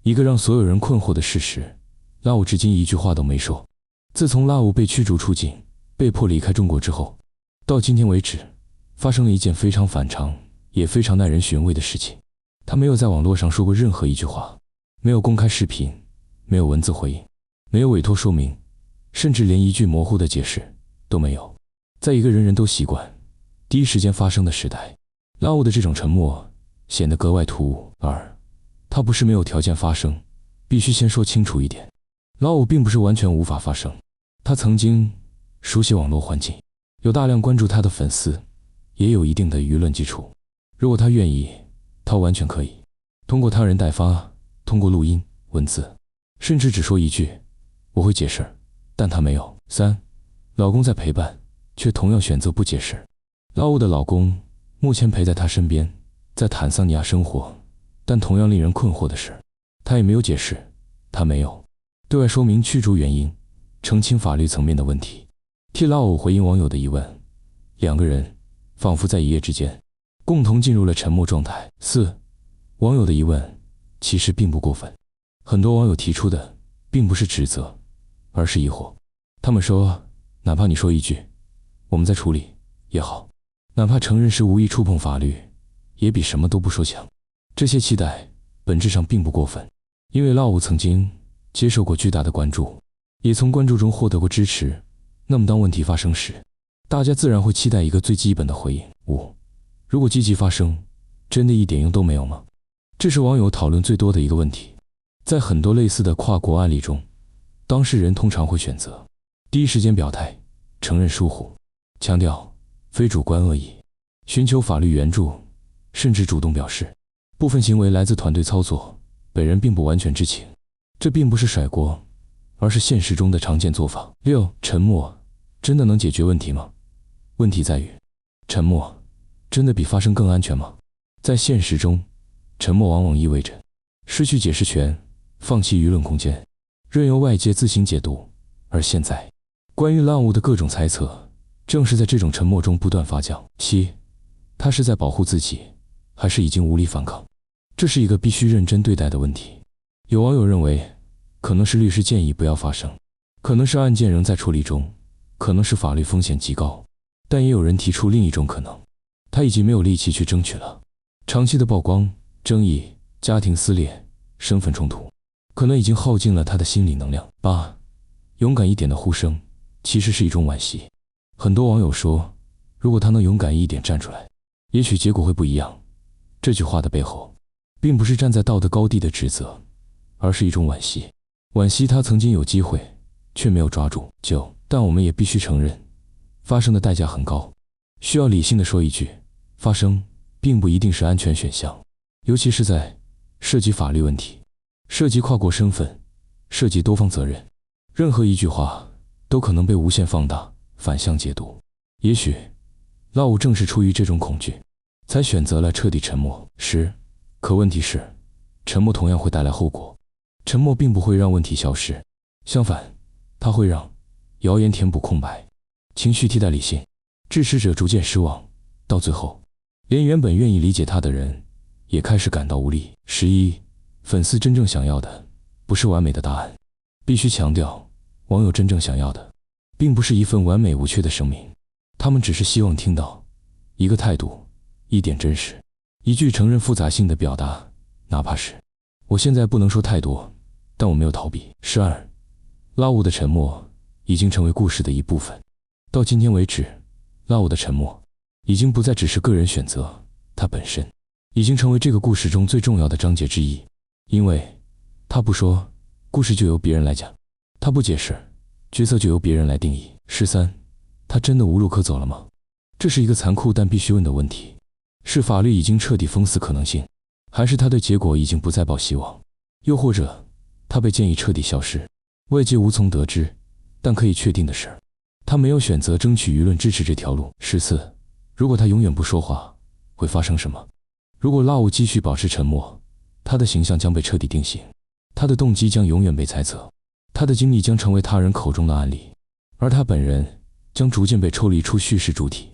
一个让所有人困惑的事实，拉武至今一句话都没说。自从拉武被驱逐出境，被迫离开中国之后，到今天为止，发生了一件非常反常也非常耐人寻味的事情。他没有在网络上说过任何一句话，没有公开视频，没有文字回应，没有委托说明，甚至连一句模糊的解释都没有。在一个人人都习惯第一时间发生的时代，拉武的这种沉默显得格外突兀。而他不是没有条件发声，必须先说清楚一点，拉武并不是完全无法发声。他曾经熟悉网络环境，有大量关注他的粉丝，也有一定的舆论基础。如果他愿意，他完全可以通过他人代发，通过录音、文字，甚至只说一句我会解释，但他没有。3. 老公在陪伴，却同样选择不解释。拉武的老公目前陪在他身边，在坦桑尼亚生活，但同样令人困惑的是，他也没有解释，他没有对外说明驱逐原因，澄清法律层面的问题，替拉武回应网友的疑问。两个人仿佛在一夜之间共同进入了沉默状态。4. 网友的疑问其实并不过分，很多网友提出的并不是指责，而是疑惑。他们说，哪怕你说一句我们在处理也好，哪怕承认是无意触碰法律，也比什么都不说强。这些期待本质上并不过分，因为拉武曾经接受过巨大的关注，也从关注中获得过支持。那么当问题发生时，大家自然会期待一个最基本的回应。5. 如果积极发声，真的一点用都没有吗？这是网友讨论最多的一个问题。在很多类似的跨国案例中，当事人通常会选择第一时间表态，承认疏忽，强调非主观恶意，寻求法律援助，甚至主动表示部分行为来自团队操作，本人并不完全知情。这并不是甩锅，而是现实中的常见做法。6. 沉默真的能解决问题吗？问题在于，沉默真的比发声更安全吗？在现实中，沉默往往意味着失去解释权，放弃舆论空间，任由外界自行解读。而现在，关于拉武的各种猜测，正是在这种沉默中不断发酵。7. 他是在保护自己，还是已经无力反抗？这是一个必须认真对待的问题。有网友认为，可能是律师建议不要发声，可能是案件仍在处理中，可能是法律风险极高，但也有人提出另一种可能，他已经没有力气去争取了。长期的曝光、争议、家庭撕裂、身份冲突，可能已经耗尽了他的心理能量。8. 勇敢一点的呼声，其实是一种惋惜。很多网友说，如果他能勇敢一点站出来，也许结果会不一样。这句话的背后，并不是站在道德高地的指责，而是一种惋惜。惋惜他曾经有机会，却没有抓住。9. 但我们也必须承认，发声的代价很高。需要理性的说一句，发声并不一定是安全选项，尤其是在涉及法律问题、涉及跨国身份、涉及多方责任，任何一句话都可能被无限放大、反向解读。也许拉武正是出于这种恐惧，才选择了彻底沉默。10. 可问题是，沉默同样会带来后果。沉默并不会让问题消失，相反，它会让谣言填补空白，情绪替代理性，支持者逐渐失望，到最后，连原本愿意理解他的人也开始感到无力。11. 粉丝真正想要的不是完美的答案。必须强调，网友真正想要的并不是一份完美无缺的声明，他们只是希望听到一个态度，一点真实，一句承认复杂性的表达，哪怕是我现在不能说太多，但我没有逃避。12. 拉武的沉默已经成为故事的一部分。到今天为止，拉武的沉默已经不再只是个人选择，它本身已经成为这个故事中最重要的章节之一。因为他不说，故事就由别人来讲；他不解释，角色就由别人来定义。13. 他真的无路可走了吗？这是一个残酷但必须问的问题。是法律已经彻底封死可能性，还是他对结果已经不再抱希望？又或者他被建议彻底消失，外界无从得知，但可以确定的是，他没有选择争取舆论支持这条路。14. 如果他永远不说话，会发生什么？如果拉武继续保持沉默，他的形象将被彻底定型，他的动机将永远被猜测，他的经历将成为他人口中的案例，而他本人将逐渐被抽离出叙事主体。